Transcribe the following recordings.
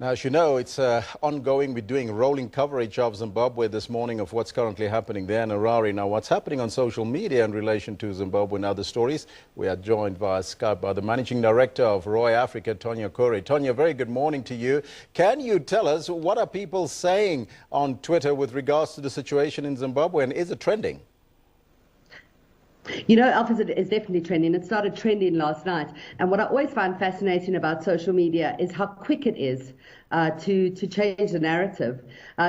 Now, as you know, it's ongoing. We're doing rolling coverage of Zimbabwe this morning of what's currently happening there in Harare. Now, what's happening on social media in relation to Zimbabwe and other stories? We are joined via Skype by the Managing Director of ROi Africa, Tonya Kuri. Tonya, very good morning to you. Can you tell us what are people saying on Twitter with regards to the situation in Zimbabwe, and is it trending? You know, Alpha is definitely trending. It started trending last night. And what I always find fascinating about social media is how quick it is to change the narrative.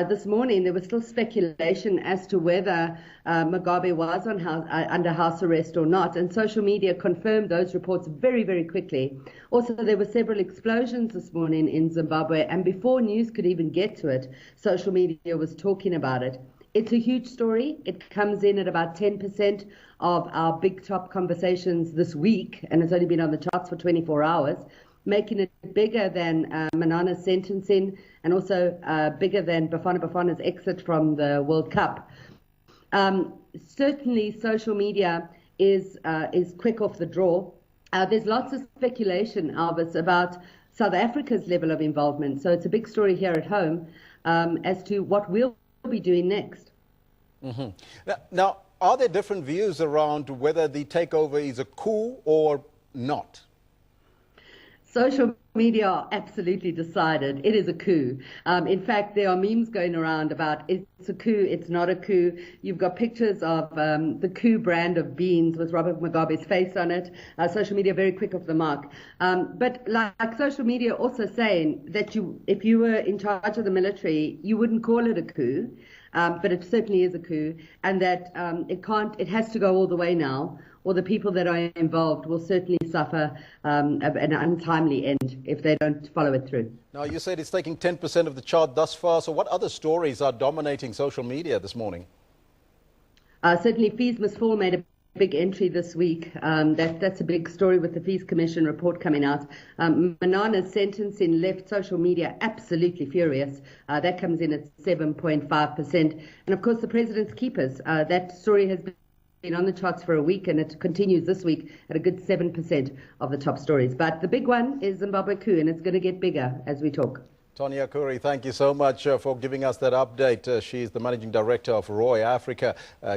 This morning, there was still speculation as to whether Mugabe was under house arrest or not. And social media confirmed those reports very, very quickly. Also, there were several explosions this morning in Zimbabwe. And before news could even get to it, social media was talking about it. It's a huge story. It comes in at about 10% of our big top conversations this week, and it's only been on the charts for 24 hours, making it bigger than Manana's sentencing and also bigger than Bafana Bafana's exit from the World Cup. Certainly, social media is quick off the draw. There's lots of speculation, Elvis, about South Africa's level of involvement. So it's a big story here at home as to what we'll be doing next. Mm-hmm. Now, are there different views around whether the takeover is a coup or not? Social media are absolutely decided it is a coup. In fact, there are memes going around about it's a coup, it's not a coup. You've got pictures of the coup brand of beans with Robert Mugabe's face on it. Social media very quick off the mark. But like social media also saying that if you were in charge of the military, you wouldn't call it a coup. But it certainly is a coup, and that it has to go all the way now, or the people that are involved will certainly suffer an untimely end if they don't follow it through. Now, you said it's taking 10% of the chart thus far, so what other stories are dominating social media this morning? Certainly, fees must fall made a big entry this week. That's a big story with the Fees Commission report coming out. Manana's sentencing left social media absolutely furious. That comes in at 7.5%. And of course, the president's keepers. That story has been on the charts for a week, and it continues this week at a good 7% of the top stories. But the big one is Zimbabwe coup, and it's going to get bigger as we talk. Tonya Kuri, thank you so much for giving us that update. She is the Managing Director of ROi Africa,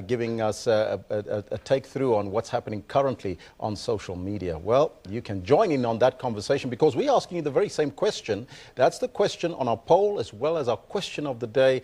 giving us a take-through on what's happening currently on social media. Well, you can join in on that conversation because we're asking you the very same question. That's the question on our poll as well as our question of the day.